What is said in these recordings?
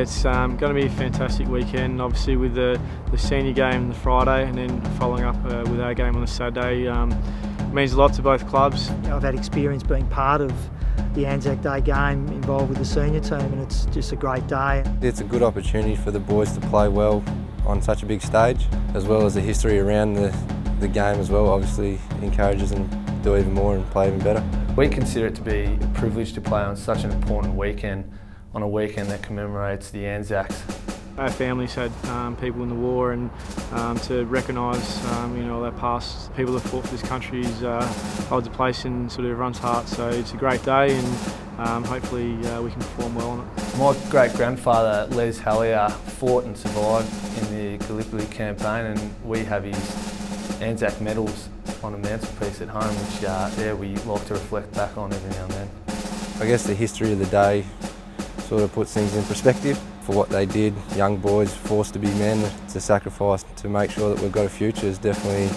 it's going to be a fantastic weekend, obviously with the senior game on the Friday and then following up with our game on the Saturday. Means a lot to both clubs. I've had experience being part of the ANZAC Day game involved with the senior team, and it's just a great day. It's a good opportunity for the boys to play well on such a big stage, as well as the history around the game as well obviously encourages them to do even more and play even better. We consider it to be a privilege to play on such an important weekend, on a weekend that commemorates the ANZACs. Our families had people in the war, and to recognise their past people that fought for this country holds a place in sort of everyone's heart. So it's a great day, and hopefully we can perform well on it. My great grandfather Les Hallier fought and survived in the Gallipoli campaign, and we have his ANZAC medals on a mantelpiece at home, which we like to reflect back on every now and then. I guess the history of the day sort of puts things in perspective for what they did. Young boys forced to be men, to sacrifice to make sure that we've got a future is definitely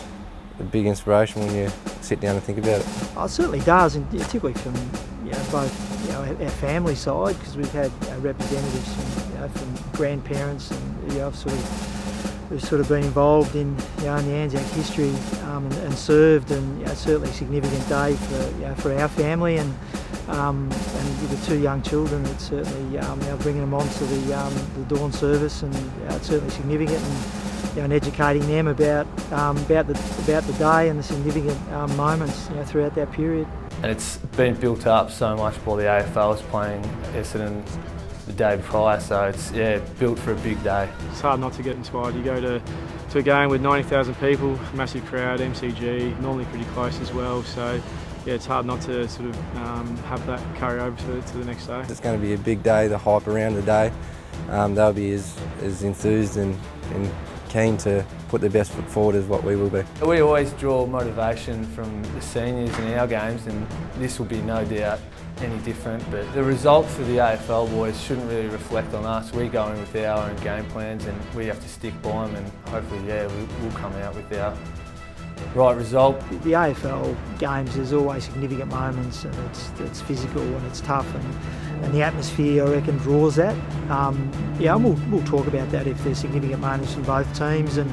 a big inspiration when you sit down and think about it. Oh, it certainly does, and particularly from both our family side, because we've had representatives from grandparents, and I've sort of been involved in the ANZAC history and served, and certainly a significant day for our family, and with the two young children, it's certainly bringing them on to the dawn service, and it's certainly significant, and educating them about the day and the significant moments throughout that period. And it's been built up so much while the AFL was playing Essendon the day prior, so it's built for a big day. It's hard not to get inspired. You go to a game with 90,000 people, massive crowd, MCG, normally pretty close as well. So it's hard not to sort of have that carry over to the next day. It's going to be a big day. The hype around the day, they'll be as enthused and keen to put their best foot forward as what we will be. We always draw motivation from the seniors in our games, and this will be no doubt any different, but the result for the AFL boys shouldn't really reflect on us. We go in with our own game plans, and we have to stick by them, and hopefully we'll come out with our right result. The AFL games, there's always significant moments, and it's physical and it's tough, and the atmosphere, I reckon, draws that. And we'll talk about that if there's significant moments from both teams, and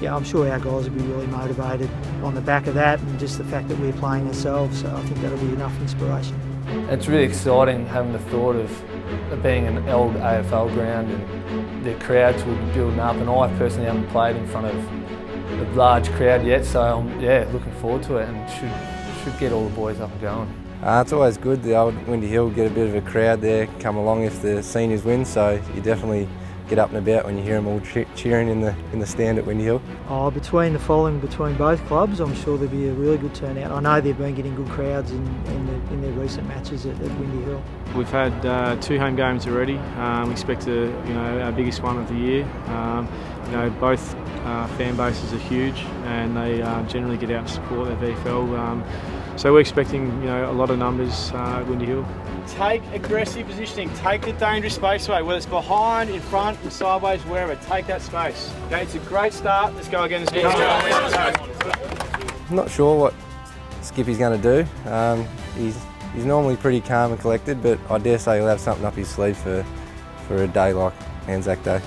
I'm sure our guys will be really motivated on the back of that, and just the fact that we're playing ourselves, so I think that'll be enough inspiration. It's really exciting having the thought of being an old AFL ground, and the crowds will be building up, and I personally haven't played in front of a large crowd yet, so I'm looking forward to it, and should get all the boys up and going. It's always good, the old Windy Hill, get a bit of a crowd there come along if the seniors win, so you definitely get up and about when you hear them all cheering in the stand at Windy Hill. Between the following between both clubs, I'm sure there'll be a really good turnout. I know they've been getting good crowds in their recent matches at Windy Hill. We've had 2 home games already. We expect our biggest one of the year. Both fan bases are huge, and they generally get out and support their VFL. So we're expecting a lot of numbers at Windy Hill. Take aggressive positioning, take the dangerous space away, whether it's behind, in front, and sideways, wherever, take that space. Okay, it's a great start. Let's go again. I'm not sure what Skippy's going to do. He's normally pretty calm and collected, but I dare say he'll have something up his sleeve for a day like ANZAC Day.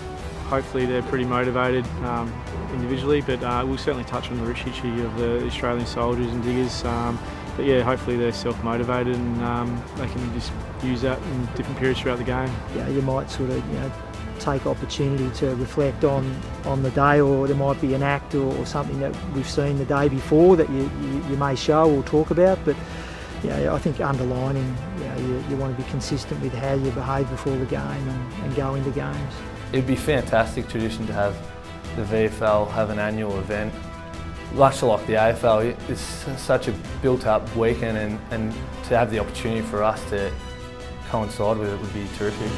Hopefully they're pretty motivated individually, but we'll certainly touch on the rich history of the Australian soldiers and diggers. But hopefully they're self-motivated, and they can just use that in different periods throughout the game. You might sort of take opportunity to reflect on the day, or there might be an act or something that we've seen the day before that you may show or talk about. But I think underlining, you want to be consistent with how you behave before the game and go into games. It'd be a fantastic tradition to have the VFL have an annual event. Much like the AFL, it's such a built-up weekend, and to have the opportunity for us to coincide with it would be terrific.